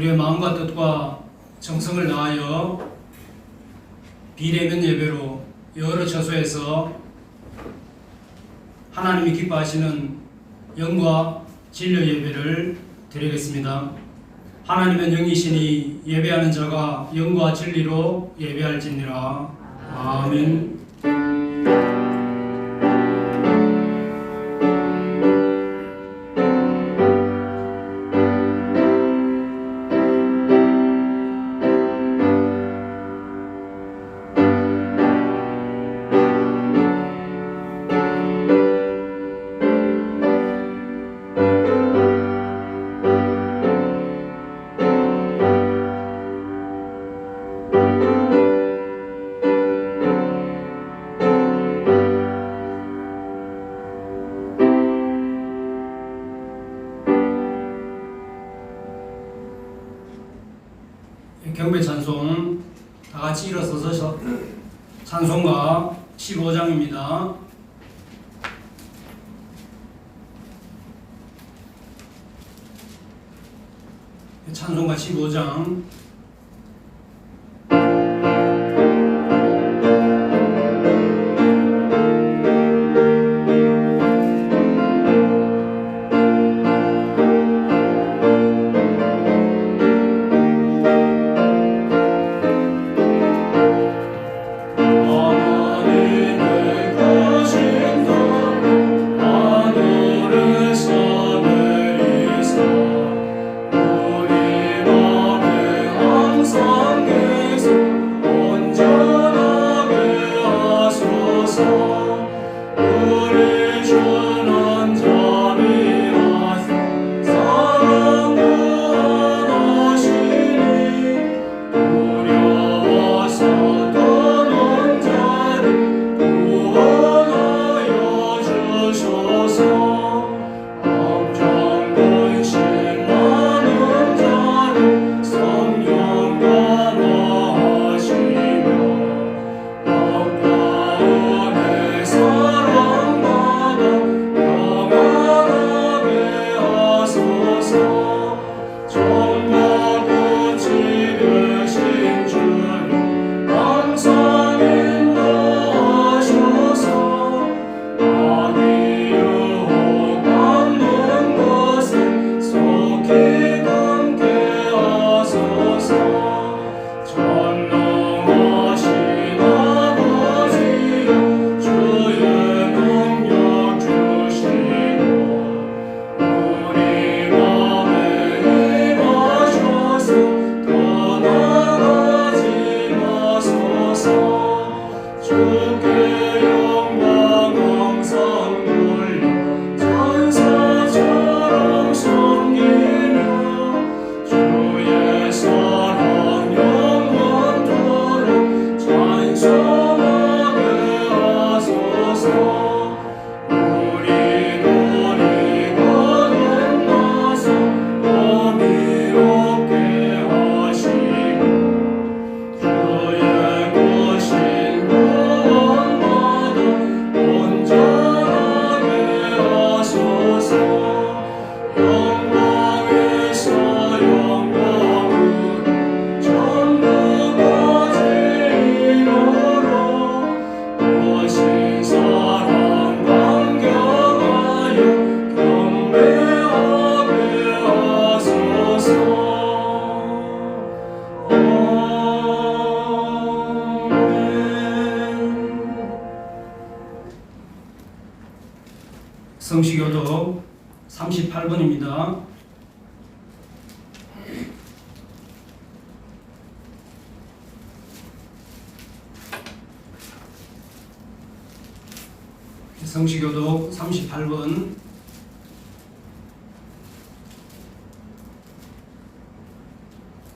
우리의 마음과 뜻과 정성을 다하여 비대면 예배로 여러 처소에서 하나님이 기뻐하시는 영과 진료 예배를 드리겠습니다. 하나님은 영이시니 예배하는 자가 영과 진리로 예배할지니라. 아멘. 경배 찬송 다 같이 일어서서 찬송가 15장입니다. 찬송가 15장 성시교독 38번입니다. 성시교독 38번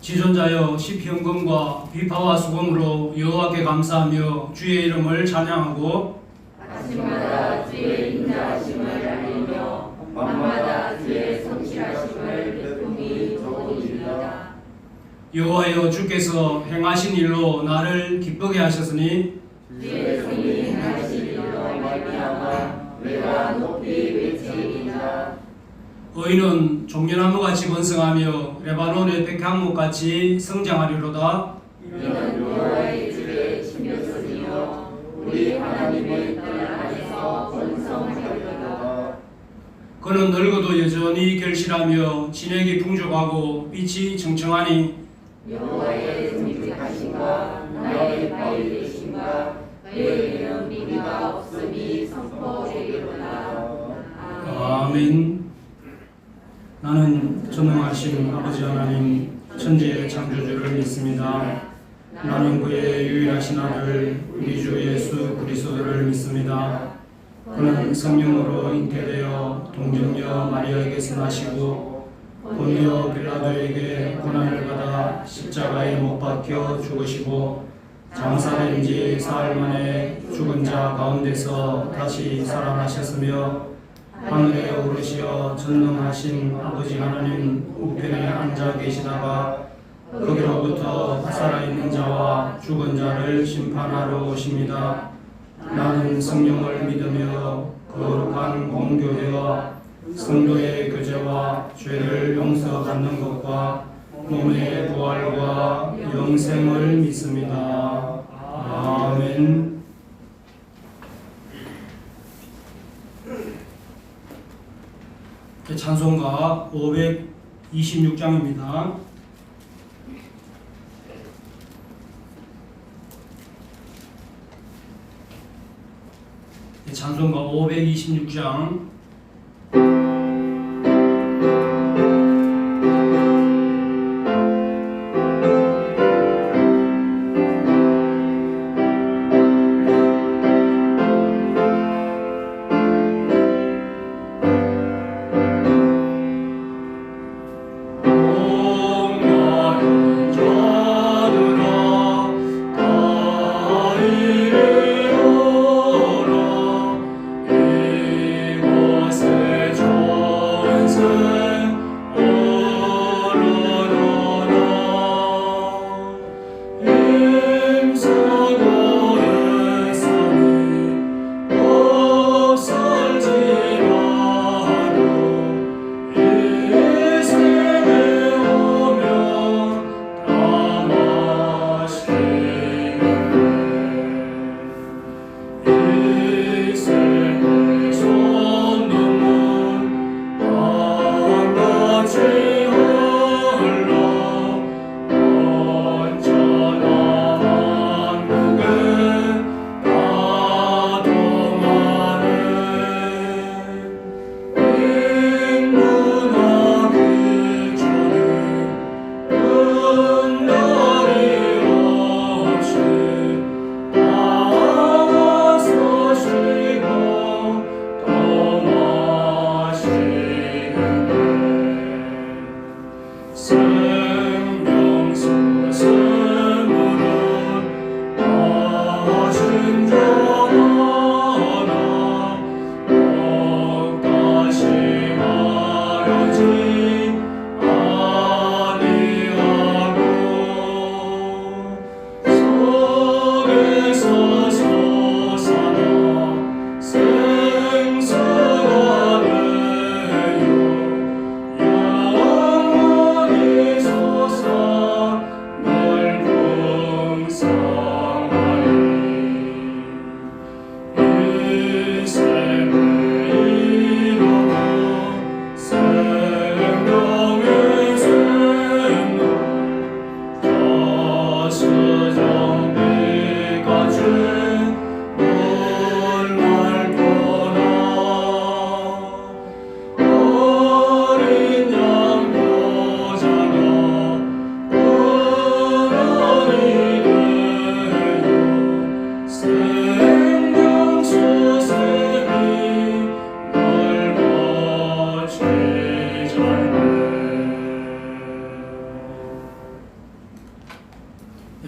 지존자여 시편금과 비파와 수금으로 여호와께 감사하며 주의 이름을 찬양하고 아침마다 주의 인자하심을 알리며 밤마다 주의 성실하심을 베품이 좋으리이다. 여호와여 주께서 행하신 일로 나를 기쁘게 하셨으니 주의 손이 행하신 일로 말미암아 내가 높이 외치리이다. 의인은 종려나무같이 번성하며 레바논의 백향목같이 성장하리로다. 이는 여호와의 집에 신벽선이요 우리 하나님의 뜰 안에서 번성하리로다. 그는 늙어도 여전히 결실하며 진액이 풍족하고 빛이 청청하니 여호와의 정직하심과 나의 바위 되심과 그에게는 비가 없음이 선포되리로다. 아멘. 나는 전능하신 아버지 하나님 천지의 창조주를 믿습니다. 나는 그의 유일하신 아들 우리 주 예수 그리스도를 믿습니다. 그는 성령으로 잉태되어 동정녀 마리아에게서 나시고 본디오 빌라도에게 고난을 받아 십자가에 못 박혀 죽으시고 장사된 지 사흘 만에 죽은 자 가운데서 다시 살아나셨으며 하늘에 오르시어 전능하신 아버지 하나님 우편에 앉아 계시다가 거기로부터 살아있는 자와 죽은 자를 심판하러 오십니다. 나는 성령을 믿으며 거룩한 공교회와 성도의 교제와 죄를 용서받는 것과 몸의 부활과 영생을 믿습니다. 아멘. 찬송가 526장입니다. 찬송가 526장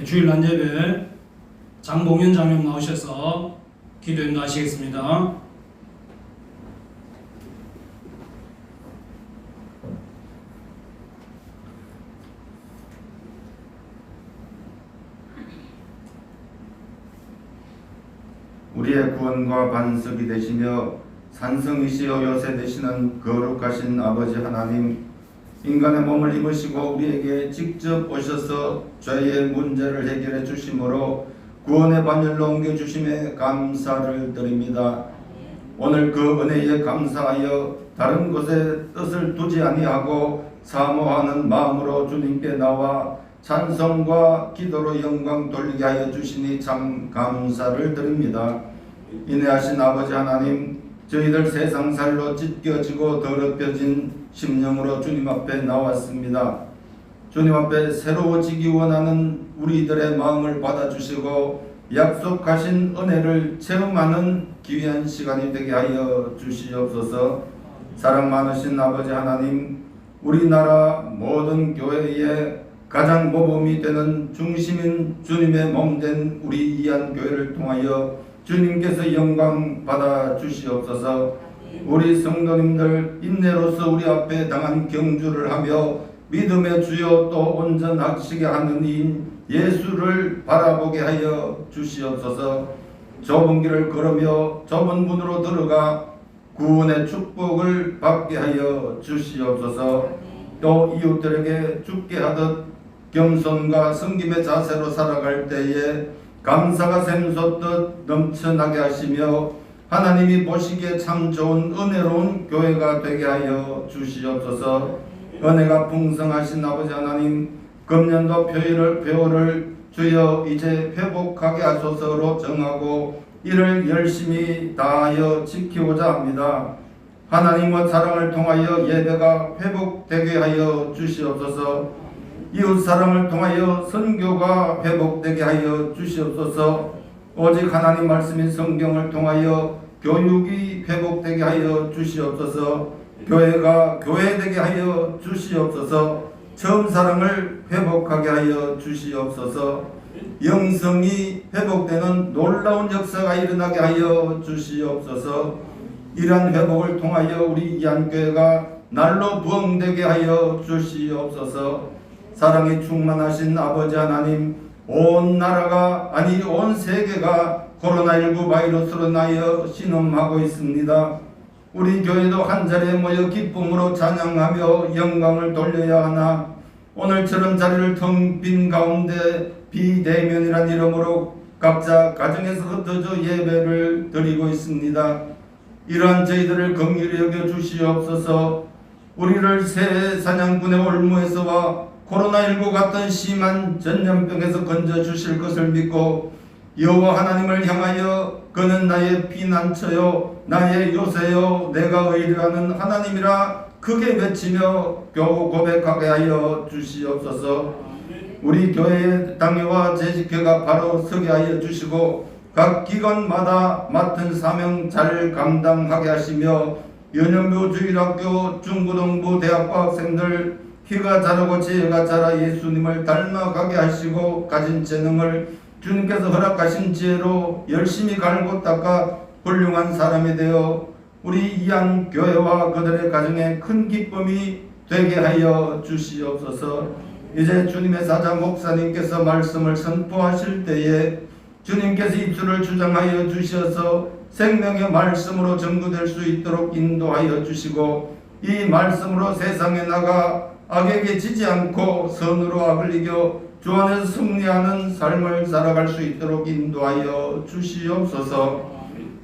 주일 난예배 장봉현 장님 나오셔서 기도 인도하시겠습니다. 우리의 구원과 반석이 되시며 산성이시여 요새 되시는 거룩하신 아버지 하나님, 인간의 몸을 입으시고 우리에게 직접 오셔서 죄의 문제를 해결해 주심으로 구원의 반열로 옮겨주심에 감사를 드립니다. 오늘 그 은혜에 감사하여 다른 곳에 뜻을 두지 아니하고 사모하는 마음으로 주님께 나와 찬송과 기도로 영광 돌리게 하여 주시니 참 감사를 드립니다. 인내하신 아버지 하나님, 저희들 세상살로 찢겨지고 더럽혀진 심령으로 주님 앞에 나왔습니다. 주님 앞에 새로워지기 원하는 우리들의 마음을 받아주시고 약속하신 은혜를 체험하는 귀한 시간이 되게 하여 주시옵소서. 사랑 많으신 아버지 하나님, 우리나라 모든 교회의 가장 모범이 되는 중심인 주님의 몸된 우리 이한교회를 통하여 주님께서 영광 받아 주시옵소서. 우리 성도님들 인내로서 우리 앞에 당한 경주를 하며 믿음의 주요 또 온전하시게 하는 이인 예수를 바라보게 하여 주시옵소서. 좁은 길을 걸으며 좁은 문으로 들어가 구원의 축복을 받게 하여 주시옵소서. 또 이웃들에게 죽게 하듯 겸손과 섬김의 자세로 살아갈 때에 감사가 샘솟듯 넘쳐나게 하시며 하나님이 보시기에 참 좋은 은혜로운 교회가 되게 하여 주시옵소서. 은혜가 풍성하신 아버지 하나님, 금년도 표를 주여 이제 회복하게 하소서로 정하고 이를 열심히 다하여 지키고자 합니다. 하나님과 사랑을 통하여 예배가 회복되게 하여 주시옵소서. 이웃 사랑을 통하여 선교가 회복되게 하여 주시옵소서. 오직 하나님 말씀인 성경을 통하여 교육이 회복되게 하여 주시옵소서. 교회가 교회되게 하여 주시옵소서. 처음 사랑을 회복하게 하여 주시옵소서. 영성이 회복되는 놀라운 역사가 일어나게 하여 주시옵소서. 이러한 회복을 통하여 우리 이한교회가 날로 부흥되게 하여 주시옵소서. 사랑이 충만하신 아버지 하나님, 온 나라가 아니 온 세계가 코로나19 바이러스로 인하여 신음하고 있습니다. 우리 교회도 한자리에 모여 기쁨으로 찬양하며 영광을 돌려야 하나 오늘처럼 자리를 텅 빈 가운데 비대면이란 이름으로 각자 가정에서 흩어져 예배를 드리고 있습니다. 이러한 저희들을 긍휼히 여겨 주시옵소서. 우리를 새 사냥꾼의 올무에서와 코로나19 같은 심한 전염병에서 건져주실 것을 믿고 여호와 하나님을 향하여 그는 나의 피난처요 나의 요새요 내가 의뢰하는 하나님이라 크게 외치며 고백하게 하여 주시옵소서. 우리 교회의 당회와 재직회가 바로 서게 하여 주시고 각 기관마다 맡은 사명 잘 감당하게 하시며 연연부 주일학교 중고등부 대학교 학생들 키가 자라고 지혜가 자라 예수님을 닮아가게 하시고 가진 재능을 주님께서 허락하신 지혜로 열심히 갈고 닦아 훌륭한 사람이 되어 우리 이한 교회와 그들의 가정에 큰 기쁨이 되게 하여 주시옵소서. 이제 주님의 사자 목사님께서 말씀을 선포하실 때에 주님께서 입술을 주장하여 주셔서 생명의 말씀으로 전구될 수 있도록 인도하여 주시고 이 말씀으로 세상에 나가 악에게 지지 않고 선으로 악을 이겨 주 안에서 승리하는 삶을 살아갈 수 있도록 인도하여 주시옵소서.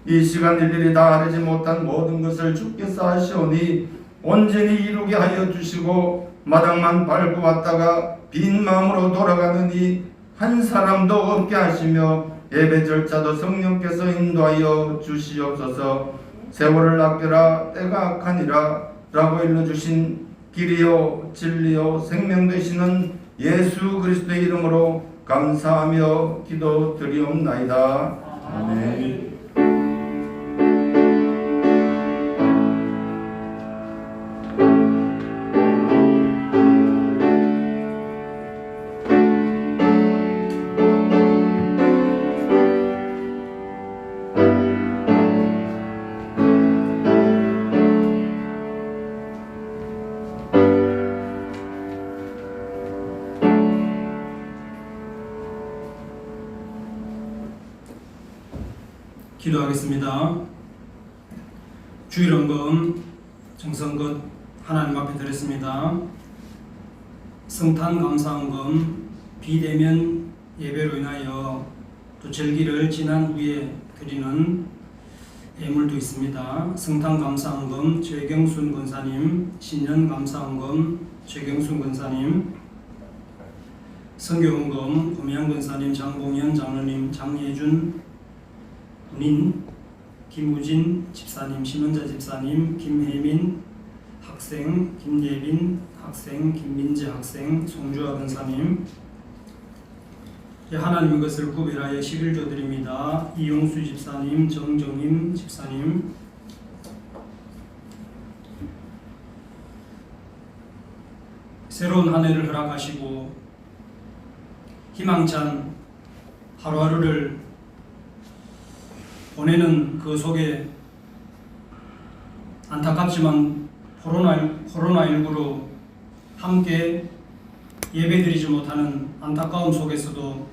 이 시간 일일이 다 하지 못한 모든 것을 주께서 하시오니 온전히 이루게 하여 주시고 마당만 밟고 왔다가 빈 마음으로 돌아가는 이 한 사람도 없게 하시며 예배 절차도 성령께서 인도하여 주시옵소서. 세월을 아껴라 때가 악하니라 라고 일러주신 길이요 진리요 생명 되시는 예수 그리스도의 이름으로 감사하며 기도 드리옵나이다. 아멘. 기도하겠습니다. 주일원금 정성껏 하나님 앞에 드렸습니다. 성탄 감사원금 비대면 예배로 인하여 또 절기를 지난 후에 드리는 예물도 있습니다. 성탄 감사원금 최경순 권사님, 신년 감사원금 최경순 권사님, 선교원금 고미양 권사님, 장봉현 장로님, 장예준 군인, 김우진 집사님, 심은자 집사님, 김혜민 학생, 김예빈 학생, 김민재 학생, 송주아 권사님, 하나님 것을 구별하여 11조 드립니다. 이용수 집사님, 정정임 집사님, 새로운 한 해를 허락하시고 희망찬 하루하루를 보내는 그 속에 안타깝지만 코로나19로 함께 예배드리지 못하는 안타까움 속에서도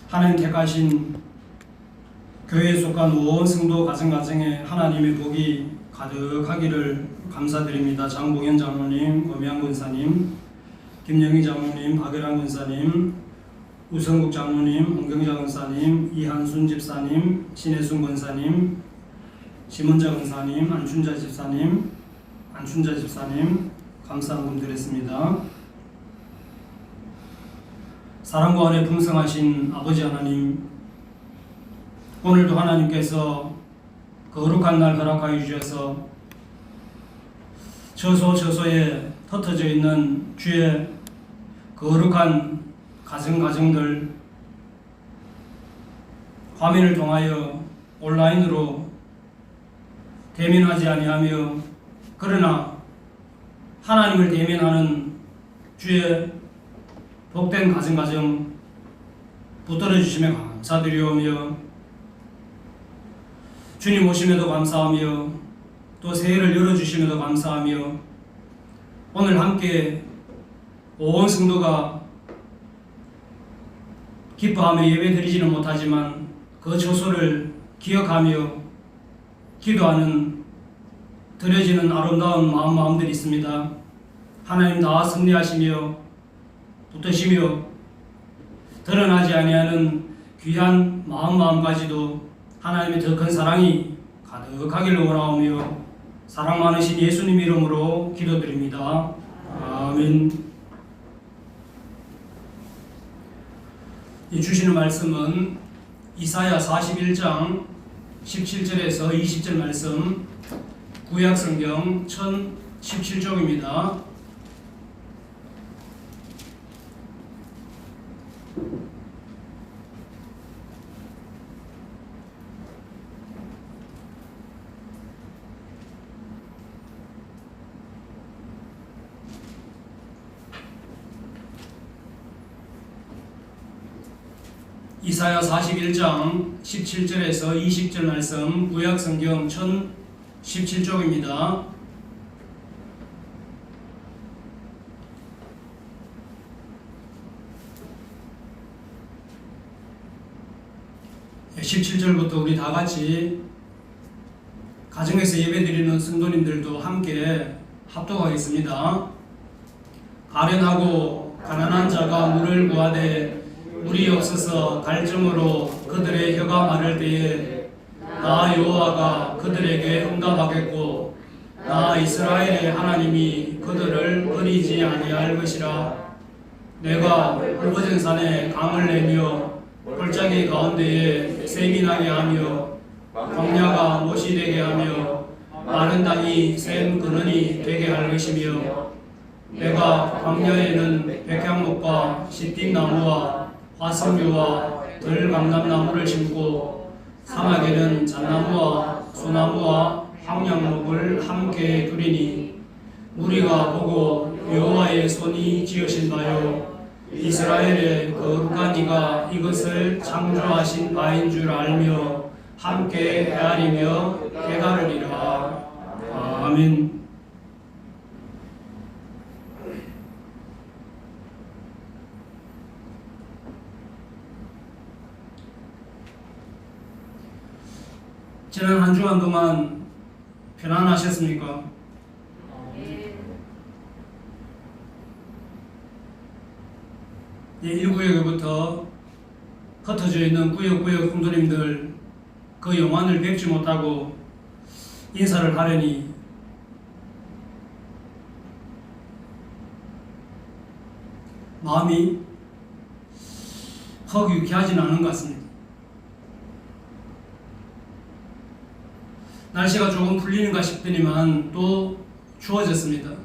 하나님 택하신 교회에 속한 온 성도 가정가정에 하나님의 복이 가득하기를 감사드립니다. 장봉현 장로님, 고미양 권사님, 김영희 장로님, 박열환 권사님, 우성국 장로님, 홍경자 권사님, 이한순 집사님, 신혜순 권사님, 심은자 권사님, 안춘자 집사님 감사한금 드렸습니다. 사랑과 은혜 풍성하신 아버지 하나님, 오늘도 하나님께서 거룩한 날 허락하여 주셔서 저소에 흩어져 있는 주의 거룩한 가정들 화면을 통하여 온라인으로 대면하지 아니하며 그러나 하나님을 대면하는 주의 복된 가정 붙들어 주심에 감사드리오며 주님 오심에도 감사하며 또 새해를 열어주심에도 감사하며 오늘 함께 온 성도가 기뻐하며 예배드리지는 못하지만 그 처소를 기억하며 기도하는 드려지는 아름다운 마음들이 있습니다. 하나님 다 섭리하시며 붙드시며 드러나지 아니하는 귀한 마음가지도 하나님의 더 큰 사랑이 가득하기를 원하오며 사랑 많으신 예수님 이름으로 기도드립니다. 아멘. 이 주시는 말씀은 이사야 41장 17절에서 20절 말씀, 구약성경 1017쪽입니다. 이사야 41장 17절에서 20절 말씀, 구약성경 1017쪽입니다. 네, 17절부터 우리 다 같이 가정에서 예배드리는 성도님들도 함께 합독하겠습니다. 가련하고 가난한 자가 물을 구하되 물이 없어서 갈증으로 그들의 혀가 마를 때에 나 여호와가 그들에게 응답하겠고 나 이스라엘의 하나님이 그들을 버리지 아니할 것이라. 내가 헐벗은 산에 강을 내며 골짜기 가운데에 샘이 나게 하며 광야가 못이 되게 하며 마른 땅이 샘 근원이 되게 할 것이며 내가 광야에는 백향목과 시띠나무와 화석류와 들감람나무를 심고 사막에는 잣나무와 소나무와 황량목을 함께 두리니 무리가 보고 여호와의 손이 지으신 바요 이스라엘의 거룩한 이가 이것을 창조하신 바인 줄 알며 함께 헤아리며 깨달으리라. 아멘. 지난 한 주간 동안 편안하셨습니까? 예, 1구역부터 흩어져 있는 구역구역 성도님들 그 영환을 뵙지 못하고 인사를 하려니 마음이 헉 유쾌하지는 않은 것 같습니다. 날씨가 조금 풀리는가 싶더니만 또 추워졌습니다.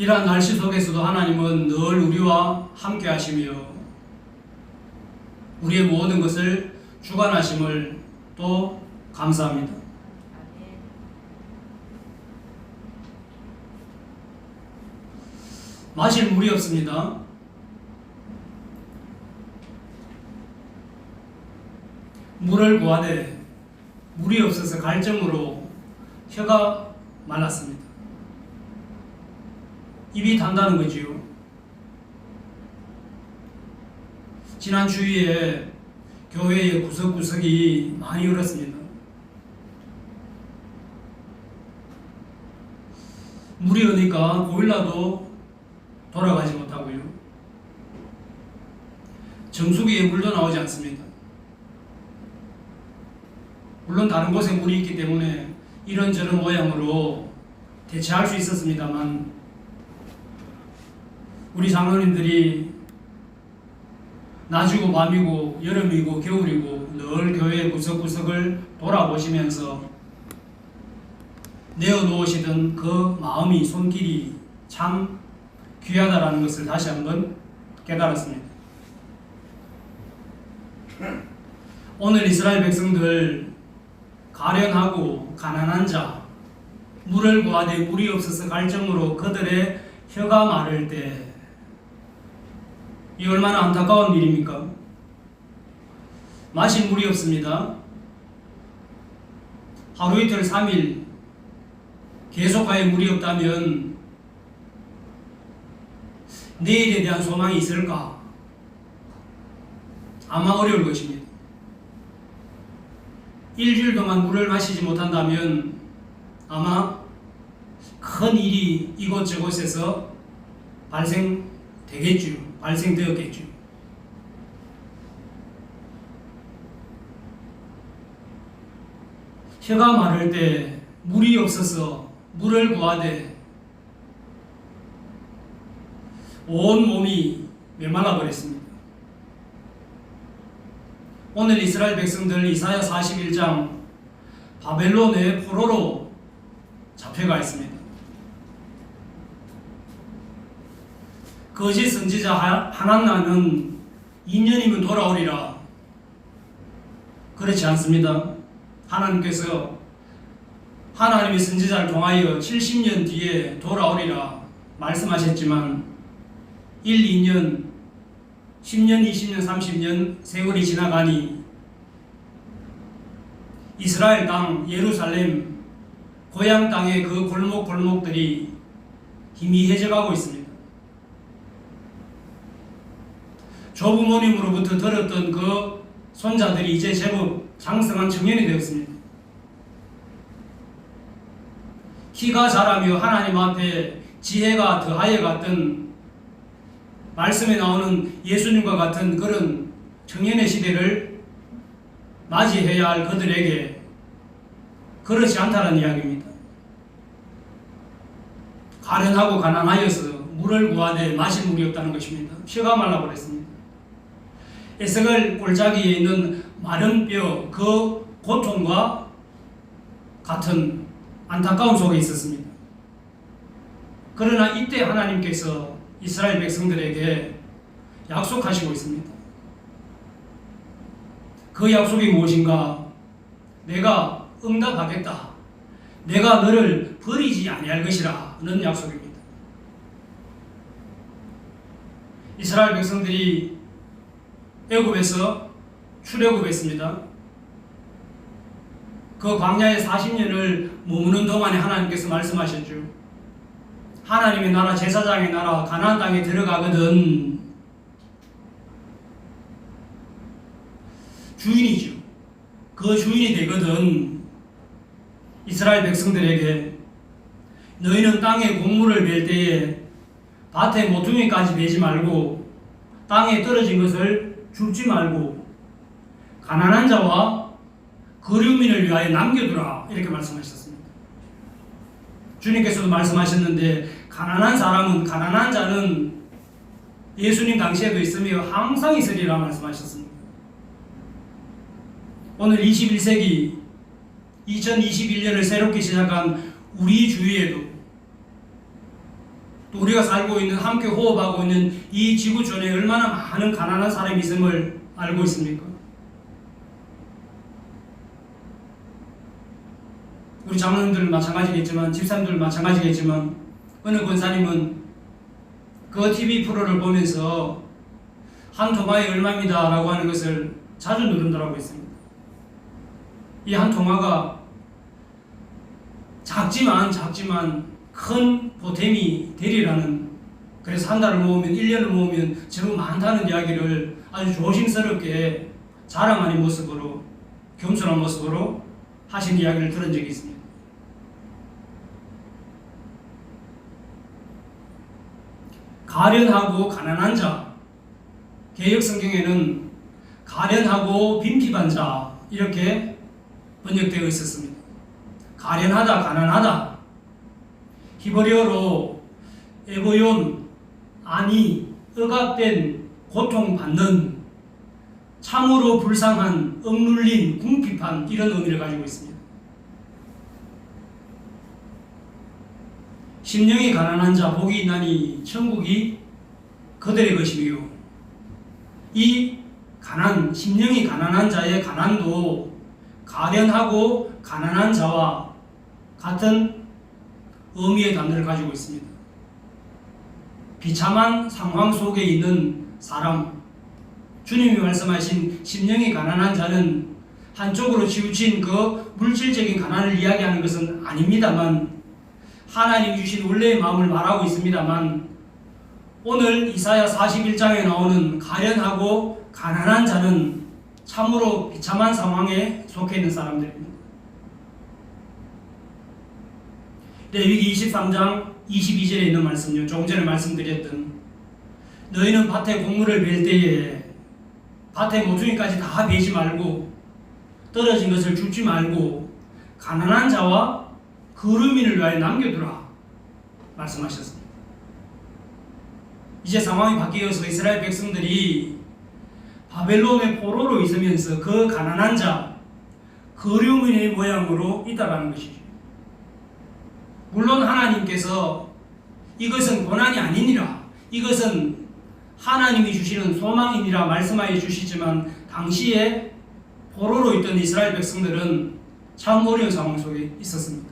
이러한 날씨 속에서도 하나님은 늘 우리와 함께 하시며 우리의 모든 것을 주관하심을 또 감사합니다. 마실 물이 없습니다. 물을 구하되 물이 없어서 갈증으로 혀가 말랐습니다. 입이 단다는 거지요. 지난 주위에 교회의 구석구석이 많이 얼었습니다. 물이 오니까 보일러도 돌아가지 못하고요. 정수기에 물도 나오지 않습니다. 물론 다른 곳에 물이 있기 때문에 이런저런 모양으로 대체할 수 있었습니다만 우리 장로님들이 낮이고 밤이고 여름이고 겨울이고 늘 교회 구석구석을 돌아보시면서 내어놓으시던 그 마음이 손길이 참 귀하다라는 것을 다시 한번 깨달았습니다. 오늘 이스라엘 백성들 가련하고 가난한 자 물을 구하되 물이 없어서 갈증으로 그들의 혀가 마를 때 이 얼마나 안타까운 일입니까? 마실 물이 없습니다. 하루 이틀 3일 계속하여 물이 없다면 내일에 대한 소망이 있을까? 아마 어려울 것입니다. 일주일 동안 물을 마시지 못한다면 아마 큰 일이 이곳저곳에서 발생되었겠죠. 혀가 마를 때 물이 없어서 물을 구하되 온 몸이 메말라 버렸습니다. 오늘 이스라엘 백성들 이사야 41장 바벨론의 포로로 잡혀가 있습니다. 거짓 선지자 하난나는 2년이면 돌아오리라. 그렇지 않습니다. 하나님께서 하나님의 선지자를 통하여 70년 뒤에 돌아오리라 말씀하셨지만 1, 2년, 10년, 20년, 30년 세월이 지나가니 이스라엘 땅 예루살렘 고향 땅의 그 골목골목들이 희미해져가고 있습니다. 조부모님으로부터 들었던 그 손자들이 이제 제법 장성한 청년이 되었습니다. 키가 자라며 하나님 앞에 지혜가 더하여 갔던 말씀에 나오는 예수님과 같은 그런 청년의 시대를 맞이해야 할 그들에게 그렇지 않다는 이야기입니다. 가련하고 가난하여서 물을 구하되 마실 물이 없다는 것입니다. 혀가 말라버렸습니다. 에스겔 골짜기에 있는 마른 뼈 그 고통과 같은 안타까운 속에 있었습니다. 그러나 이때 하나님께서 이스라엘 백성들에게 약속하시고 있습니다. 그 약속이 무엇인가? 내가 응답하겠다. 내가 너를 버리지 아니할 것이라는 약속입니다. 이스라엘 백성들이 애굽에서 출애굽했습니다. 그 광야에 40년을 머무는 동안에 하나님께서 말씀하셨죠. 하나님의 나라, 제사장의 나라, 가나안 땅에 들어가거든 주인이죠. 그 주인이 되거든 이스라엘 백성들에게 너희는 땅에 곡물을 벨 때에 밭에 모퉁이까지 베지 말고 땅에 떨어진 것을 줍지 말고 가난한 자와 거류민을 위하여 남겨두라 이렇게 말씀하셨습니다. 주님께서도 말씀하셨는데 가난한 자는 예수님 당시에도 있으며 항상 있으리라 말씀하셨습니다. 오늘 21세기 2021년을 새롭게 시작한 우리 주위에도 또 우리가 살고 있는 함께 호흡하고 있는 이 지구촌에 얼마나 많은 가난한 사람이 있음을 알고 있습니까? 우리 장로님들 마찬가지겠지만 집사님들 마찬가지겠지만 어느 권사님은 그 TV 프로를 보면서 한 토마에 얼마입니다 라고 하는 것을 자주 누른다고 했습니다. 이 한 토마가 작지만 큰 보탬이 되리라는, 그래서 한 달을 모으면 1년을 모으면 제법 많다는 이야기를 아주 조심스럽게 자랑 아닌 모습으로 겸손한 모습으로 하신 이야기를 들은 적이 있습니다. 가련하고 가난한 자, 개역 성경에는 가련하고 빈핍한 자 이렇게 번역되어 있었습니다. 가련하다, 가난하다. 히브리어로 에보yon, 아니, 억압된, 고통받는, 참으로 불쌍한, 억눌린, 궁핍한 이런 의미를 가지고 있습니다. 심령이 가난한 자 복이 있나니 천국이 그들의 것이며, 이 심령이 가난한 자의 가난도 가련하고 가난한 자와 같은 의미의 단어를 가지고 있습니다. 비참한 상황 속에 있는 사람, 주님이 말씀하신 심령이 가난한 자는 한쪽으로 치우친 그 물질적인 가난을 이야기하는 것은 아닙니다만, 하나님이 주신 원래의 마음을 말하고 있습니다만, 오늘 이사야 41장에 나오는 가련하고 가난한 자는 참으로 비참한 상황에 속해 있는 사람들입니다. 레위기 23장 22절에 있는 말씀요, 조금 전에 말씀드렸던 너희는 밭에 곡물을 벨 때에 밭에 모퉁이까지 다 베지 말고 떨어진 것을 줍지 말고 가난한 자와 거류민을 위하여 남겨두라 말씀하셨습니다. 이제 상황이 바뀌어서 이스라엘 백성들이 바벨론의 포로로 있으면서 그 가난한 자, 거류민의 모양으로 있다라는 것이죠. 물론 하나님께서 이것은 고난이 아니니라, 이것은 하나님이 주시는 소망이니라 말씀하여 주시지만, 당시에 포로로 있던 이스라엘 백성들은 참 어려운 상황 속에 있었습니다.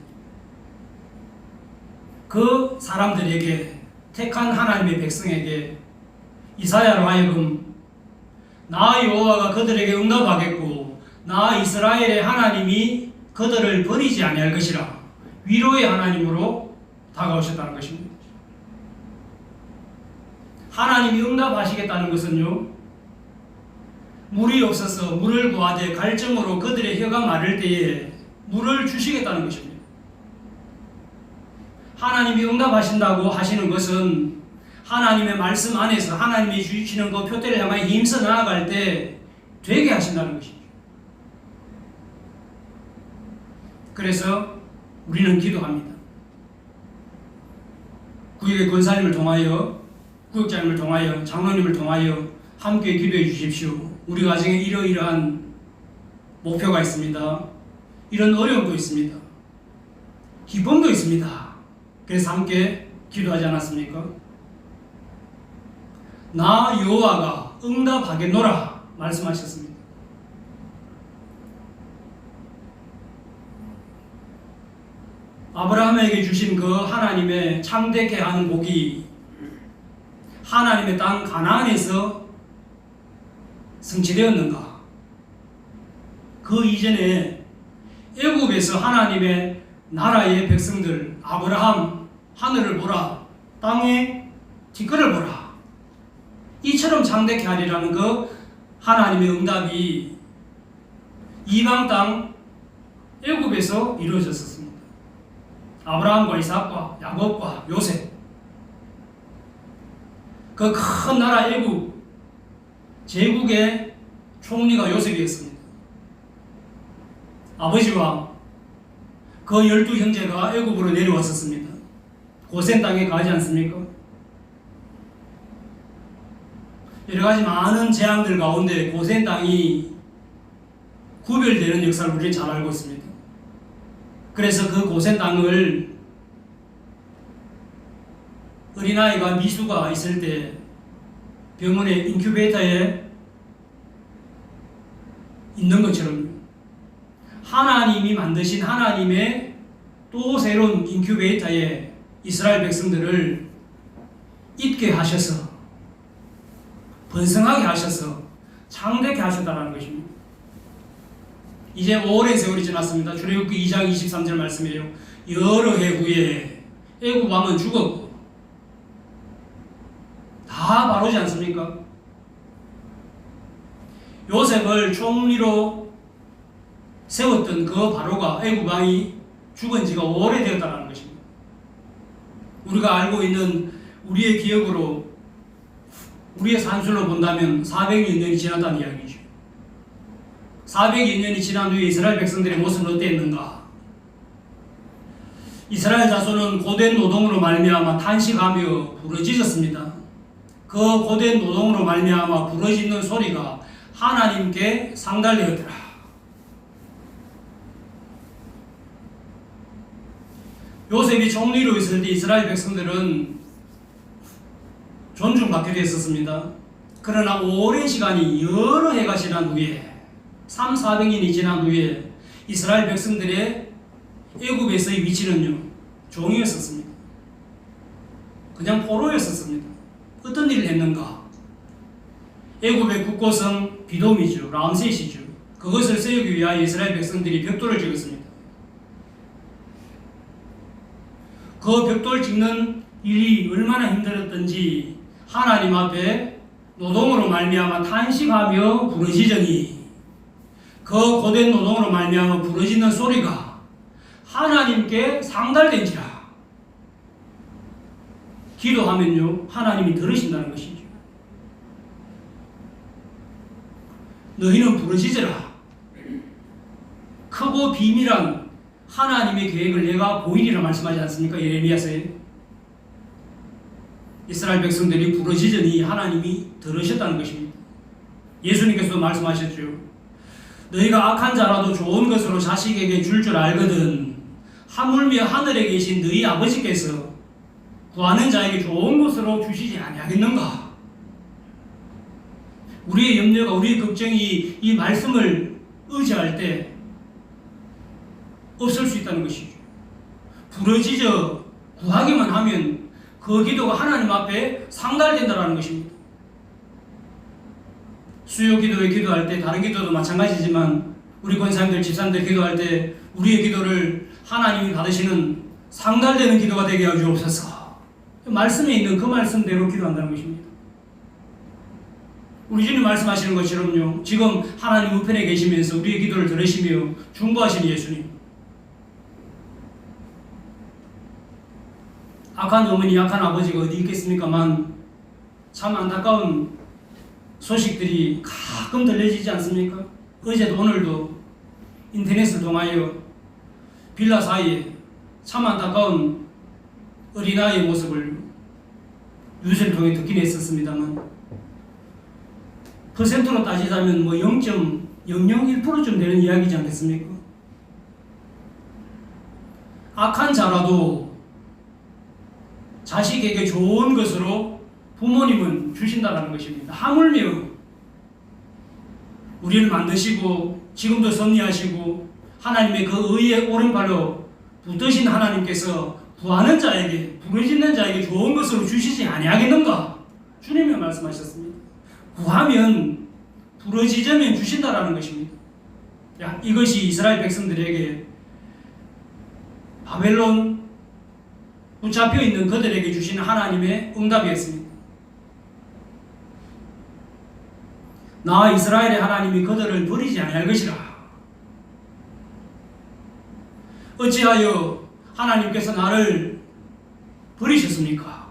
그 사람들에게, 택한 하나님의 백성에게 이사야로 하여금 나 여호와가 그들에게 응답하겠고 나 이스라엘의 하나님이 그들을 버리지 아니할 것이라 위로의 하나님으로 다가오셨다는 것입니다. 하나님이 응답하시겠다는 것은요, 물이 없어서 물을 구하되 갈증으로 그들의 혀가 마를 때에 물을 주시겠다는 것입니다. 하나님이 응답하신다고 하시는 것은 하나님의 말씀 안에서 하나님이 주시는 그 표대를 향하여 힘써 나아갈 때 되게 하신다는 것이죠. 그래서 우리는 기도합니다. 구역의 권사님을 통하여, 구역장님을 통하여, 장로님을 통하여 함께 기도해 주십시오. 우리 가정에 이러이러한 목표가 있습니다. 이런 어려움도 있습니다. 기쁨도 있습니다. 그래서 함께 기도하지 않았습니까? 나 여호와가 응답하겠노라 말씀하셨습니다. 아브라함에게 주신 그 하나님의 창대케 하는 복이 하나님의 땅 가나안에서 성취되었는가? 그 이전에 애굽에서 하나님의 나라의 백성들, 아브라함, 하늘을 보라, 땅에 티끌을 보라, 이처럼 창대케 하리라는 그 하나님의 응답이 이방 땅 애굽에서 이루어졌었습니다. 아브라함과 이삭과 야곱과 요셉, 그 큰 나라 애굽 제국의 총리가 요셉이었습니다. 아버지와 그 12형제가 애굽으로 내려왔었습니다. 고센 땅에 가지 않습니까? 여러가지 많은 재앙들 가운데 고센 땅이 구별되는 역사를 우리는 잘 알고 있습니다. 그래서 그 고센 땅을 어린아이가 미수가 있을 때 병원의 인큐베이터에 있는 것처럼 하나님이 만드신 하나님의 또 새로운 인큐베이터에 이스라엘 백성들을 있게 하셔서 번성하게 하셔서 창대케 하셨다는 것입니다. 이제 오랜 세월이 지났습니다. 출애굽기 2장 23절 말씀이에요. 여러 해 후에 애굽 왕은 죽었고 다 바로지 않습니까? 요셉을 총리로 세웠던 그 바로가 애굽 왕이 죽은 지가 오래되었다는 것입니다. 우리가 알고 있는 우리의 기억으로 우리의 산술로 본다면 400여 년이 지났다는 이야기죠. 400여 년이 지난 후에 이스라엘 백성들의 모습은 어땠는가? 이스라엘 자손은 고된 노동으로 말미암아 탄식하며 부르짖었습니다. 그 고된 노동으로 말미암아 부르짖는 소리가 하나님께 상달되었더라. 요셉이 총리로 있을 때 이스라엘 백성들은 존중받게 되었습니다. 그러나 오랜 시간이 여러 해가 지난 후에 300~400년이 지난 후에 이스라엘 백성들의 애굽에서의 위치는요, 종이었었습니다. 그냥 포로였었습니다. 어떤 일을 했는가? 애굽의 국고성 비돔이죠. 람셋이죠. 그것을 세우기 위하여 이스라엘 백성들이 벽돌을 찍었습니다. 그 벽돌 찍는 일이 얼마나 힘들었던지 하나님 앞에 노동으로 말미암아 탄식하며 부르짖으니 그 고된 노동으로 말미암아 부르짖는 소리가 하나님께 상달된지라. 기도하면요, 하나님이 들으신다는 것이죠. 너희는 부르짖으라. 크고 비밀한 하나님의 계획을 내가 보이리라 말씀하지 않습니까? 예레미야서에. 이스라엘 백성들이 부르짖으니 하나님이 들으셨다는 것입니다. 예수님께서도 말씀하셨죠. 너희가 악한 자라도 좋은 것으로 자식에게 줄 알거든 하물며 하늘에 계신 너희 아버지께서 구하는 자에게 좋은 것으로 주시지 아니하겠는가? 우리의 염려가, 우리의 걱정이 이 말씀을 의지할 때 없을 수 있다는 것이죠. 부르짖어 구하기만 하면 그 기도가 하나님 앞에 상달된다는 것입니다. 수요 기도에 기도할 때, 다른 기도도 마찬가지지만 우리 권사님들, 집사님들 기도할 때 우리의 기도를 하나님이 받으시는 상달되는 기도가 되게 하여 주옵소서. 말씀에 있는 그 말씀대로 기도한다는 것입니다. 우리 주님 말씀하시는 것처럼요, 지금 하나님 우편에 계시면서 우리의 기도를 들으시며 중보하시는 예수님, 악한 어머니, 악한 아버지가 어디 있겠습니까만 참 안타까운 소식들이 가끔 들려지지 않습니까? 어제도 오늘도 인터넷을 통하여 빌라 사이에 참 안타까운 어린아이의 모습을 뉴스를 통해 듣긴 했었습니다만 퍼센트로 따지자면 뭐 0.001%쯤 되는 이야기지 않겠습니까? 악한 자라도 자식에게 좋은 것으로 부모님은 주신다는 것입니다. 하물며 우리를 만드시고 지금도 섭리하시고 하나님의 그 의의 오른발로 붙드신 하나님께서 구하는 자에게, 부르짖는 자에게 좋은 것으로 주시지 아니하겠는가? 주님이 말씀하셨습니다. 구하면, 부르짖으면 주신다라는 것입니다. 이것이 이스라엘 백성들에게 바벨론 붙잡혀 있는 그들에게 주시는 하나님의 응답이었습니다. 나 이스라엘의 하나님이 그들을 버리지 아니할 것이라. 어찌하여 하나님께서 나를 버리셨습니까?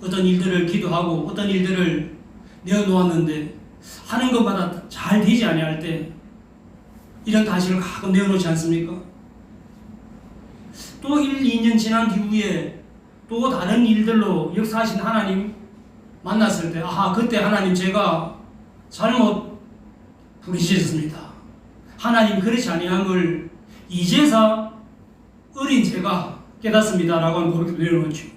어떤 일들을 기도하고 어떤 일들을 내어놓았는데 하는 것마다 잘 되지 아니할 때 이런 다시를 가끔 내어놓지 않습니까? 또 1, 2년 지난 뒤후에 또 다른 일들로 역사하신 하나님 만났을 때 그때 하나님 제가 잘못 부르셨습니다. 하나님 그렇지 아니함을 이제서 어린 제가 깨닫습니다 라고 하는 고백도 내려놓죠.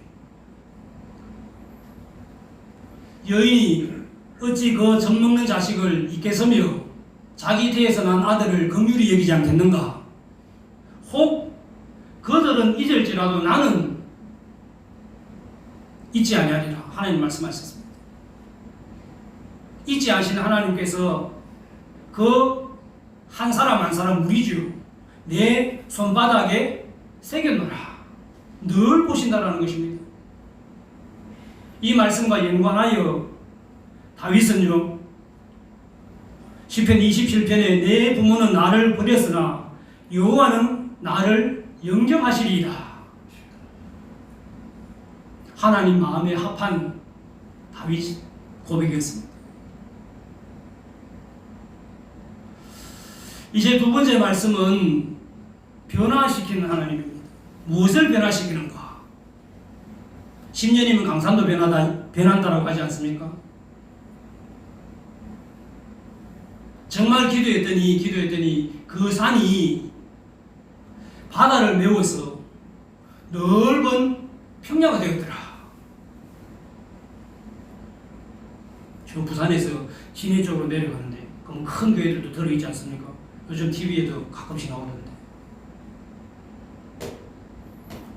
여인이 어찌 그 젖먹는 자식을 잊겠으며 자기 태에서 난 아들을 긍휼히 여기지 않겠는가? 혹 그들은 잊을지라도 나는 잊지 아니하리라 하나님 말씀하셨습니다. 잊지 않으신 하나님께서 그 한 사람 한 사람 우리죠. 내 손바닥에 새겨놓으라. 늘 보신다라는 것입니다. 이 말씀과 연관하여 다윗은요 시편 27편에 내 부모는 나를 버렸으나 여호와는 나를 영접하시리이다. 하나님 마음에 합한 다윗 고백이었습니다. 이제 두 번째 말씀은 변화시키는 하나님입니다. 무엇을 변화시키는가? 10년이면 강산도 변한다라고 하지 않습니까? 정말 기도했더니 그 산이 바다를 메워서 넓은 평야가 되었더라. 저 부산에서 시내 쪽으로 내려가는데 그럼 큰 교회들도 들어있지 않습니까? 요즘 TV에도 가끔씩 나오던데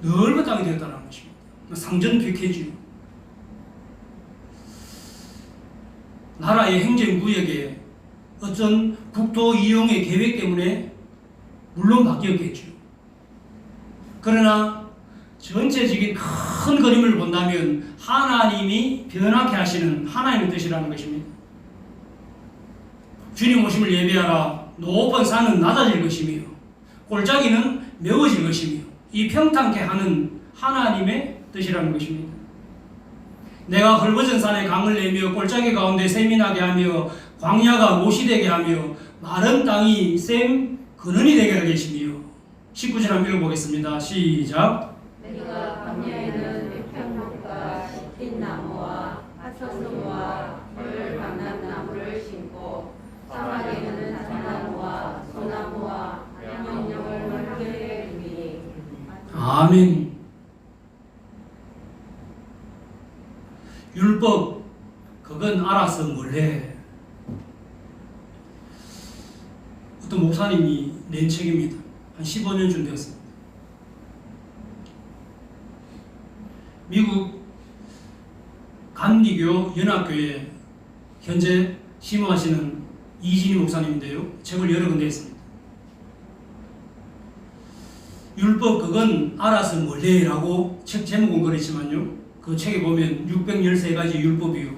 넓은 땅이 되었다는 것입니다. 상전벽해지요. 나라의 행정구역에 어떤 국토 이용의 계획 때문에 물론 바뀌었겠죠. 그러나 전체적인 큰 그림을 본다면 하나님이 변하게 하시는 하나님의 뜻이라는 것입니다. 주님 오심을 예배하라. 높은 산은 낮아질 것이며 골짜기는 메워질 것이며 이 평탄케 하는 하나님의 뜻이라는 것입니다. 내가 헐벗은 산에 강을 내며 골짜기 가운데 샘이 나게 하며 광야가 못이 되게 하며 마른 땅이 샘 근원이 되게 하게 하시며 19절 한번 읽어보겠습니다. 시작. 내가 광야에는 백향목과 흰 나무와 하서스와 별 만난 나무를 심고 사막에는 잣나무와 소나무와 양용을 활개해 주리니. 아멘. 율법 그건 알아서 몰래. 어떤 목사님이 낸 책입니다. 한 15년쯤 되었습니다. 미국 감리교 연합교회 현재 심호하시는 이진희 목사님인데요. 책을 여러 군데 했습니다. 율법 그건 알아서 몰래라고 책 제목은 그렇지만요. 그 책에 보면 613가지 율법이요.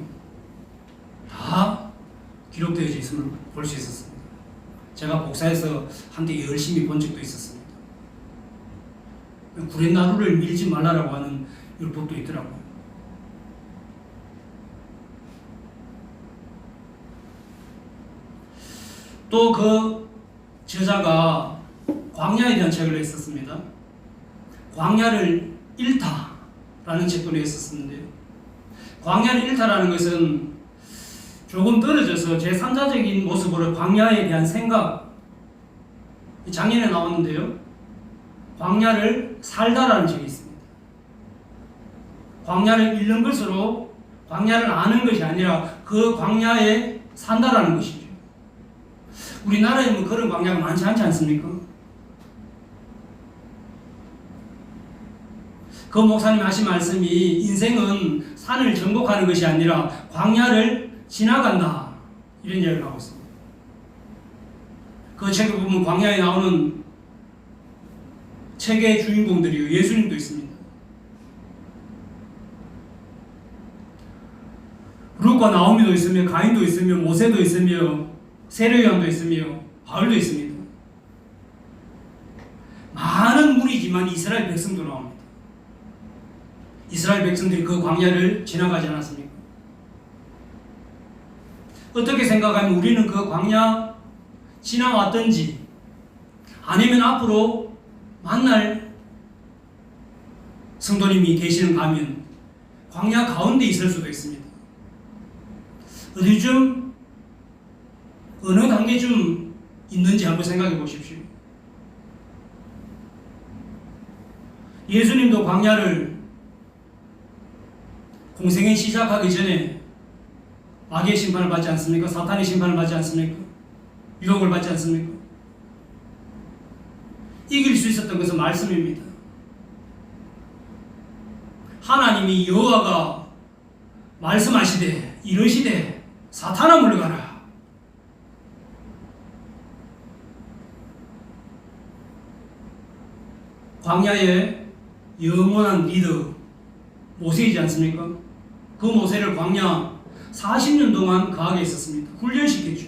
다 기록되어져 있음을 볼 수 있었습니다. 제가 복사해서 한때 열심히 본 적도 있었습니다. 구렛나루를 밀지 말라라고 하는 율법도 있더라고요. 또 그 저자가 광야에 대한 책을 냈었습니다. 광야를 잃다라는 책도 냈었는데요. 광야를 잃다라는 것은 조금 떨어져서 제3자적인 모습으로 광야에 대한 생각, 작년에 나왔는데요. 광야를 살다라는 책이 있습니다. 광야를 잃는 것으로 광야를 아는 것이 아니라 그 광야에 산다라는 것이죠. 우리나라에 뭐 그런 광야가 많지 않지 않습니까? 그 목사님 하신 말씀이 인생은 산을 정복하는 것이 아니라 광야를 지나간다 이런 이야기를 하고 있습니다. 그 책을 보면 광야에 나오는 책의 주인공들이요 예수님도 있습니다. 룻과 나오미도 있으며 가인도 있으며 모세도 있으며 세례요한도 있으며 바울도 있습니다. 이스라엘이지만 이스라엘 백성도 나옵니다. 이스라엘 백성들이 그 광야를 지나가지 않았습니까? 어떻게 생각하면 우리는 그 광야 지나왔던지 아니면 앞으로 만날 성도님이 계시는가 하면 광야 가운데 있을 수도 있습니다. 어디쯤 어느 단계쯤 있는지 한번 생각해 보십시오. 예수님도 광야를 공생애 시작하기 전에 마귀의 심판을 받지 않습니까? 사탄의 심판을 받지 않습니까? 유혹을 받지 않습니까? 이길 수 있었던 것은 말씀입니다. 하나님이 여호와가 말씀하시되 이르시되 사탄아 물러가라. 광야의 영원한 리더 모세이지 않습니까? 그 모세를 광야 40년 동안 거하게 있었습니다. 훈련시켰죠.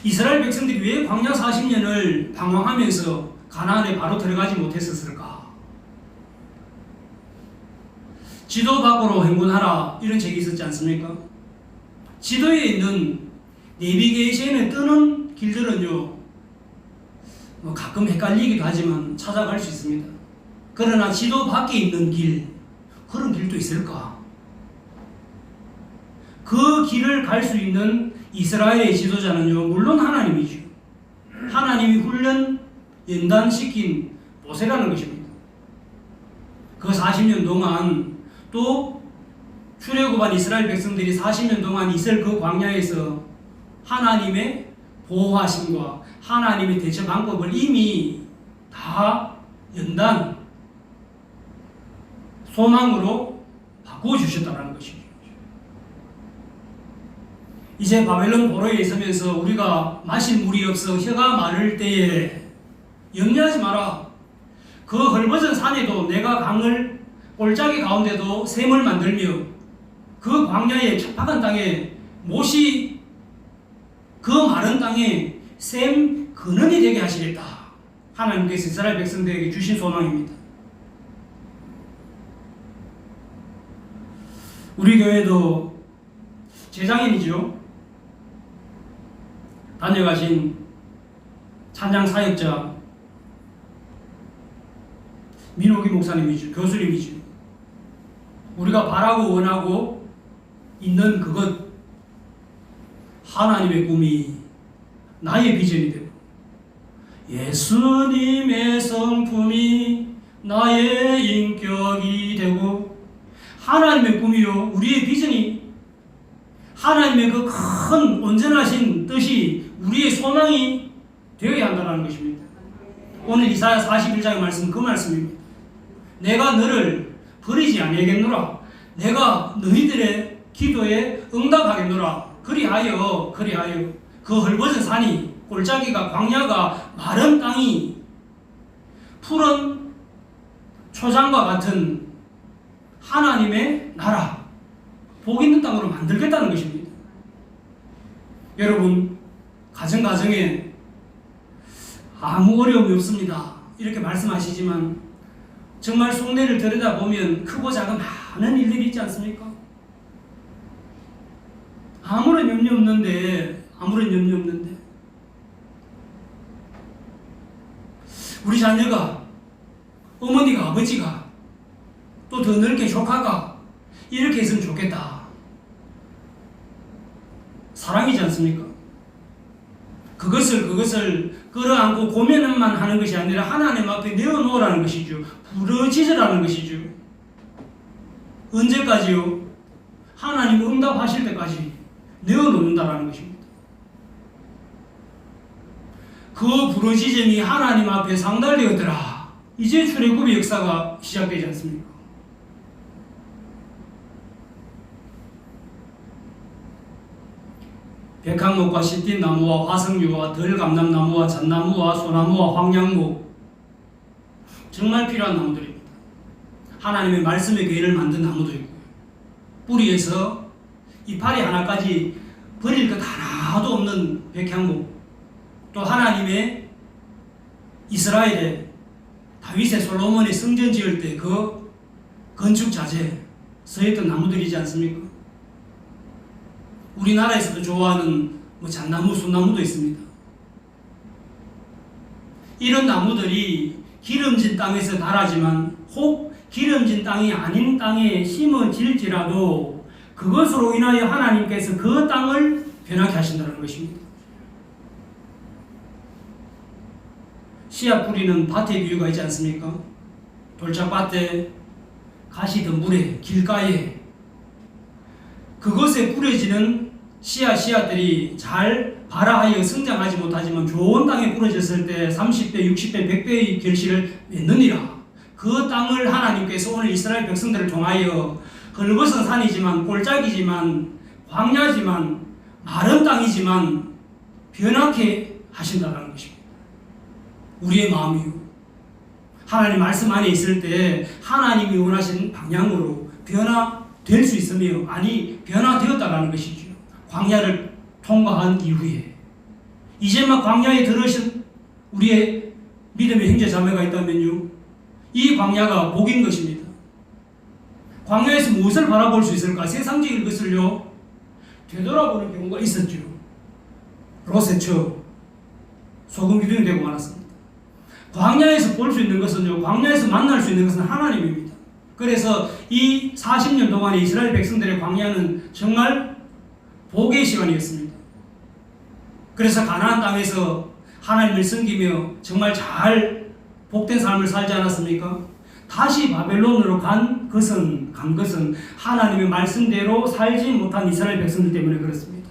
이스라엘 백성들이 왜 광야 40년을 방황하면서 가나안에 바로 들어가지 못했었을까? 지도 밖으로 행군하라 이런 책이 있었지 않습니까? 지도에 있는 내비게이션에 뜨는 길들은요 가끔 헷갈리기도 하지만 찾아갈 수 있습니다. 그러나 지도 밖에 있는 길, 그런 길도 있을까? 그 길을 갈 수 있는 이스라엘의 지도자는요 물론 하나님이죠. 하나님이 훈련 연단시킨 모세라는 것입니다. 그 40년 동안 또 출애굽한 이스라엘 백성들이 40년 동안 있을 그 광야에서 하나님의 보호하심과 하나님의 대처 방법을 이미 다 연단 소망으로 바꾸어 주셨다는 것이죠. 이제 바벨론 포로에 있으면서 우리가 마실 물이 없어 혀가 마를 때에 염려하지 마라. 그 헐벗은 산에도 내가 강을 골짜기 가운데도 샘을 만들며 그 광야의 척박한 땅에 못이 그 마른 땅에 샘 근원이 되게 하시겠다. 하나님께서 이스라엘 백성들에게 주신 소망입니다. 우리 교회도 제장인이죠. 다녀가신 찬양 사역자 민호기 목사님이죠. 교수님이죠. 우리가 바라고 원하고 있는 그것, 하나님의 꿈이 나의 비전이 되고 예수님의 성품이 나의 인격이 되고 하나님의 꿈이요 우리의 비전이 하나님의 그 큰 온전하신 뜻이 우리의 소망이 되어야 한다는 것입니다. 오늘 이사야 41장의 말씀 그 말씀입니다. 내가 너를 버리지 아니하겠노라. 내가 너희들의 기도에 응답하겠노라. 그리하여 그 헐벗은 산이 골짜기가 광야가 마른 땅이 푸른 초장과 같은 하나님의 나라 복 있는 땅으로 만들겠다는 것입니다. 여러분 가정에 아무 어려움이 없습니다. 이렇게 말씀하시지만 정말 속내를 들여다보면 크고 작은 많은 일들이 있지 않습니까? 아무런 염려 없는데 우리 자녀가 어머니가 아버지가 또 더 넓게 조카가 이렇게 했으면 좋겠다. 사랑이지 않습니까? 그것을 끌어안고 고민만 하는 것이 아니라 하나님 앞에 내어놓으라는 것이죠. 부르짖으라는 것이죠. 언제까지요? 하나님 응답하실 때까지 내어놓는다라는 것입니다. 그 부르짖음이 하나님 앞에 상달되었더라. 이제 출애굽의 역사가 시작되지 않습니까? 백향목과 시띠나무와 화석류와 덜감람나무와 잣나무와 소나무와 황양무 정말 필요한 나무들입니다. 하나님의 말씀의 교회를 만든 나무도 있고요. 뿌리에서 이파리 하나까지 버릴 것 하나도 없는 백향목 또 하나님의 이스라엘의 다윗의 솔로몬의 성전 지을 때 그 건축 자재 서 있던 나무들이지 않습니까? 우리나라에서도 좋아하는 잣나무, 소나무도 있습니다. 이런 나무들이 기름진 땅에서 자라지만 혹 기름진 땅이 아닌 땅에 심어질지라도 그것으로 인하여 하나님께서 그 땅을 변하게 하신다는 것입니다. 씨앗 뿌리는 밭의 비유가 있지 않습니까? 돌짝밭에 가시던 물에 길가에 그것에 뿌려지는 씨앗들이 잘 발아하여 성장하지 못하지만 좋은 땅에 뿌려졌을 때 30배, 60배, 100배의 결실을 맺느니라. 그 땅을 하나님께서 오늘 이스라엘 백성들을 통하여 헐벗은 산이지만 꼴짝이지만 광야지만 마른 땅이지만 변하게 하신다는 것입니다. 우리의 마음이요. 하나님 말씀 안에 있을 때 하나님이 원하신 방향으로 변화될 수 있으며 아니 변화되었다라는 것이죠. 광야를 통과한 이후에 이제 막 광야에 들으신 우리의 믿음의 형제 자매가 있다면요, 이 광야가 복인 것입니다. 광야에서 무엇을 바라볼 수 있을까? 세상적인 것을요 되돌아보는 경우가 있었죠. 로세처 소금 기둥이 되고 말았습니다. 광야에서 볼 수 있는 것은요, 광야에서 만날 수 있는 것은 하나님입니다. 그래서 이 40년 동안의 이스라엘 백성들의 광야는 정말 복의 시간이었습니다. 그래서 가나안 땅에서 하나님을 섬기며 정말 잘 복된 삶을 살지 않았습니까? 다시 바벨론으로 간 것은 하나님의 말씀대로 살지 못한 이스라엘 백성들 때문에 그렇습니다.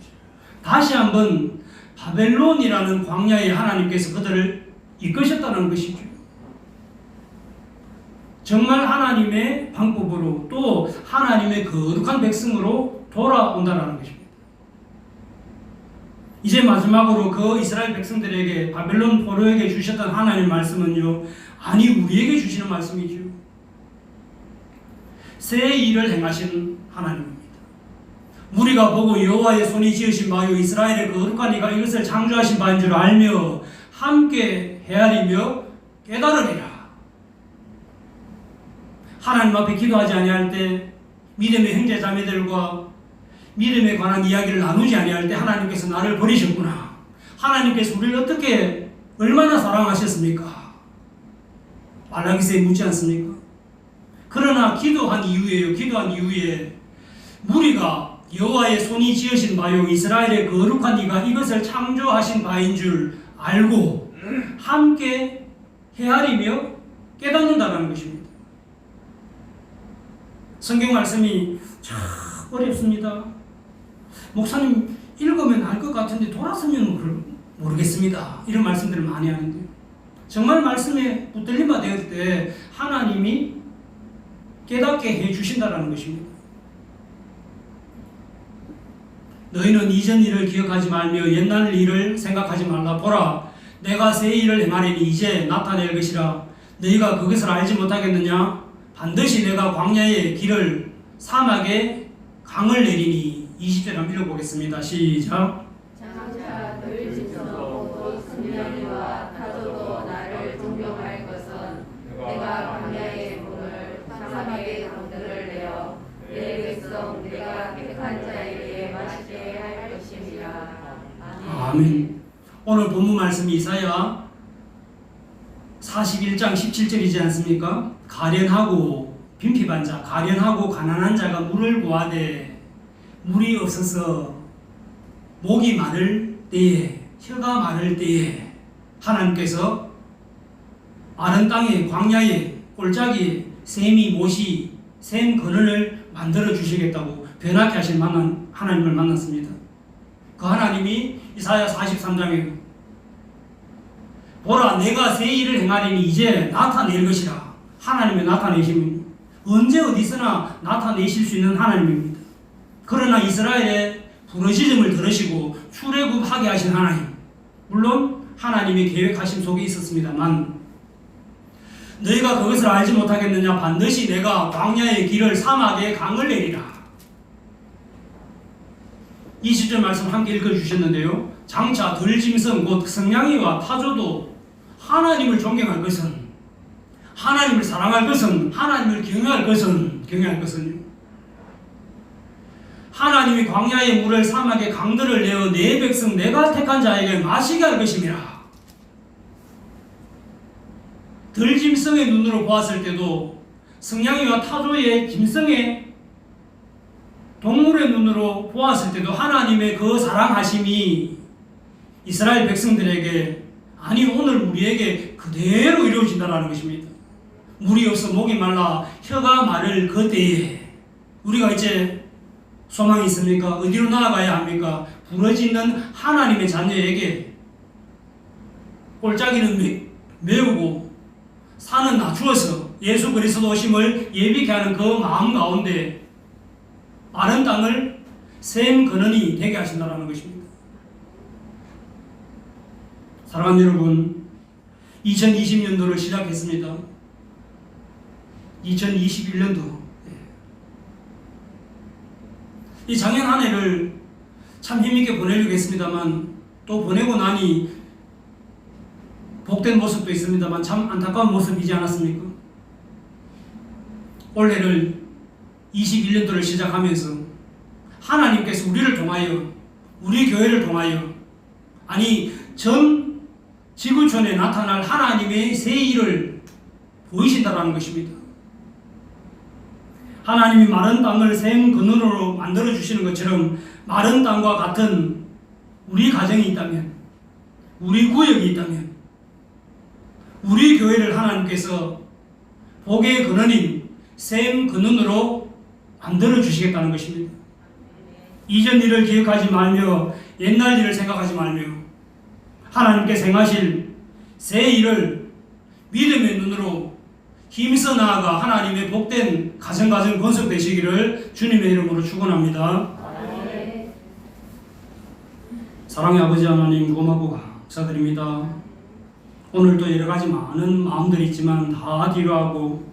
다시 한번 바벨론이라는 광야에 하나님께서 그들을 이끄셨다는 것이죠. 정말 하나님의 방법으로 또 하나님의 거룩한 백성으로 돌아온다는 것입니다. 이제 마지막으로 그 이스라엘 백성들에게 바벨론 포로에게 주셨던 하나님의 말씀은요, 아니 우리에게 주시는 말씀이죠. 새 일을 행하신 하나님입니다. 우리가 보고 여호와의 손이 지으신 바요 이스라엘의 거룩한 이가 이것을 창조하신 바인 줄 알며 함께 헤아리며 깨달으리라. 하나님 앞에 기도하지 아니할 때 믿음의 형제 자매들과 믿음에 관한 이야기를 나누지 아니할 때 하나님께서 나를 버리셨구나. 하나님께서 우리를 어떻게 얼마나 사랑하셨습니까? 말라기서에 묻지 않습니까? 그러나 기도한 이후에 우리가 여호와의 손이 지으신 바요 이스라엘의 거룩한 이가 이것을 창조하신 바인 줄 알고 함께 헤아리며 깨닫는다는 것입니다. 성경 말씀이 참 어렵습니다. 목사님 읽으면 알 것 같은데 돌아서면 모르겠습니다. 이런 말씀들을 많이 하는데요. 정말 말씀에 붙들림 바 되었을 때 하나님이 깨닫게 해주신다는 것입니다. 너희는 이전 일을 기억하지 말며 옛날 일을 생각하지 말라. 보라, 내가 새 일을 행하리니 이제 나타낼 것이라. 너희가 그것을 알지 못하겠느냐? 반드시 내가 광야의 길을 사막에 강을 내리니. 20절 한번 읽어보겠습니다. 시작. 장차 너희 집에서 곧 승냥이와 타조도 나를 존경할 것은 내가 광야의 문을 사막의 강들을 내어 내 백성 내가 택한 자에게 마시게 할 것임이라. 아멘. 오늘 본문 말씀이 이사야 41장 17절이지 않습니까? 가련하고 빈핍한 자, 가련하고 가난한 자가 물을 구하되 물이 없어서 목이 마를 때에, 혀가 마를 때에 하나님께서 마른 땅에, 광야에, 꼴짝이에 샘이 못이 샘 근원을 만들어 주시겠다고 변하게 하신 하나님을 만났습니다. 그 하나님이 이사야 43장에 보라, 내가 새 일을 행하리니 이제 나타낼 것이라. 하나님의 나타내심입니다. 언제 어디서나 나타내실 수 있는 하나님입니다. 그러나 이스라엘의 부르짖음을 들으시고 출애굽하게 하신 하나님, 물론 하나님의 계획하심 속에 있었습니다만 너희가 그것을 알지 못하겠느냐? 반드시 내가 광야의 길을 사막에 강을 내리라. 20절 말씀 함께 읽어주셨는데요. 장차 들짐승 곧 승냥이와 타조도 하나님을 존경할 것은 하나님을 사랑할 것은, 하나님을 경외할 것은요. 하나님이 광야의 물을 사막의 강들을 내어 내 백성 내가 택한 자에게 마시게 할 것임이라. 들짐승의 눈으로 보았을 때도, 성냥이와 타조의 짐승의 동물의 눈으로 보았을 때도 하나님의 그 사랑하심이 이스라엘 백성들에게, 아니 오늘 우리에게 그대로 이루어진다는 것입니다. 물이 없어 목이 말라 혀가 마를 그때에 우리가 이제 소망이 있습니까? 어디로 나아가야 합니까? 부러지는 하나님의 자녀에게 골짜기는 메우고 산은 낮추어서 예수 그리스도 오심을 예비케 하는 그 마음 가운데 마른 땅을 샘 근원이 되게 하신다는 것입니다. 사랑하는 여러분, 2020년도를 시작했습니다. 2021년도, 이 작년 한 해를 참 힘있게 보내려고 했습니다만, 또 보내고 나니 복된 모습도 있습니다만 참 안타까운 모습이지 않았습니까? 올해를 21년도를 시작하면서 하나님께서 우리를 통하여, 우리 교회를 통하여, 아니 전 지구촌에 나타날 하나님의 새 일을 보이신다라는 것입니다. 하나님이 마른 땅을 샘 근원으로 만들어 주시는 것처럼 마른 땅과 같은 우리 가정이 있다면, 우리 구역이 있다면, 우리 교회를 하나님께서 복의 근원인 샘 근원으로 만들어 주시겠다는 것입니다. 이전 일을 기억하지 말며 옛날 일을 생각하지 말며 하나님께서 행하실 새 일을 믿음의 눈으로 힘써 나아가 하나님의 복된 가정 건설되시기를 주님의 이름으로 축원합니다. 사랑의 아버지 하나님, 고맙고 감사드립니다. 오늘도 여러가지 많은 마음들이 있지만 다 뒤로하고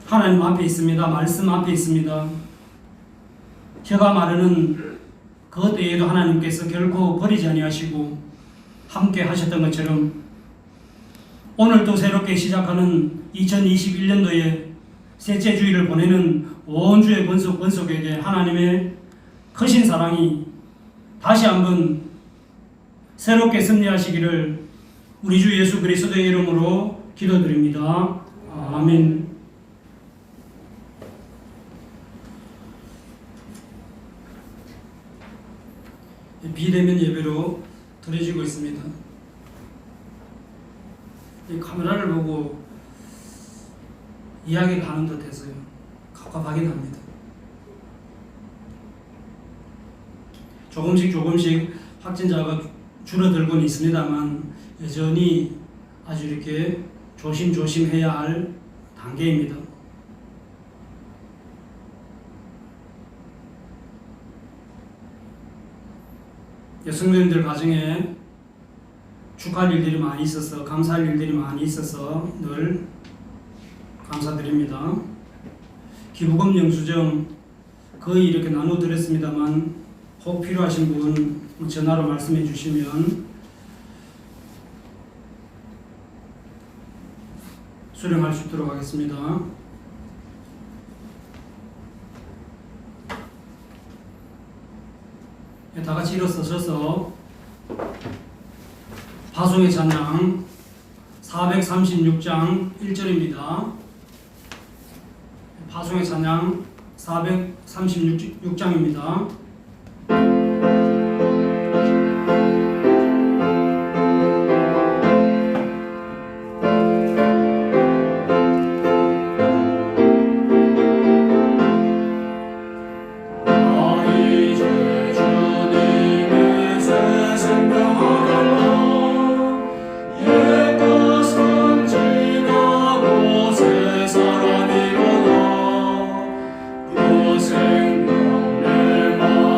하나님 앞에 있습니다. 말씀 앞에 있습니다. 혀가 마르는 그 때에도 하나님께서 결코 버리지 아니하시고 함께 하셨던 것처럼 오늘도 새롭게 시작하는 2021년도에 셋째 주일을 보내는 온 주의 권속에게 하나님의 크신 사랑이 다시 한번 새롭게 승리하시기를 우리 주 예수 그리스도의 이름으로 기도드립니다. 아멘. 비대면 예배로 드려지고 있습니다. 이 카메라를 보고 이야기를 하는 듯해서요, 갑갑하긴 합니다. 조금씩 확진자가 줄어들고는 있습니다만 여전히 아주 이렇게 조심해야 할 단계입니다. 여성들들 가정에 축하할 일들이 많이 있어서, 감사할 일들이 많이 있어서 늘 감사드립니다. 기부금 영수증 거의 이렇게 나눠드렸습니다만 혹 필요하신 분 전화로 말씀해 주시면 수령할 수 있도록 하겠습니다. 다 같이 일어서셔서 파송의 찬양 436장 1절입니다. 파송의 찬양 436장입니다. 생명의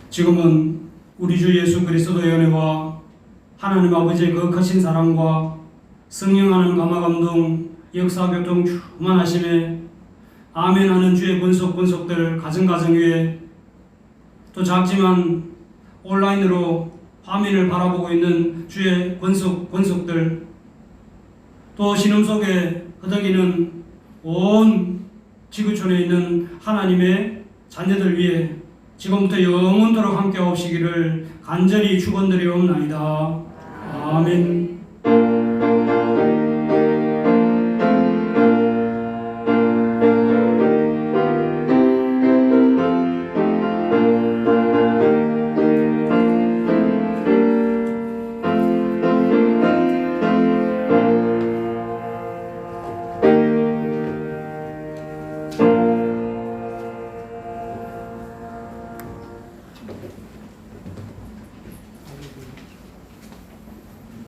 지금은 우리 주 예수 그리스도의 은혜와 하나님 아버지의 거룩하신 사랑과 성령 하나님 감화감동 역사 교통 충만하심에 아멘하는 주의 권속들 가정 위에 또 작지만 온라인으로 화면을 바라보고 있는 주의 권속들 또 신음 속에 허덕이는 온 지구촌에 있는 하나님의 자녀들 위해 지금부터 영원토록 함께 하시기를 간절히 축원드리옵나이다. 아멘.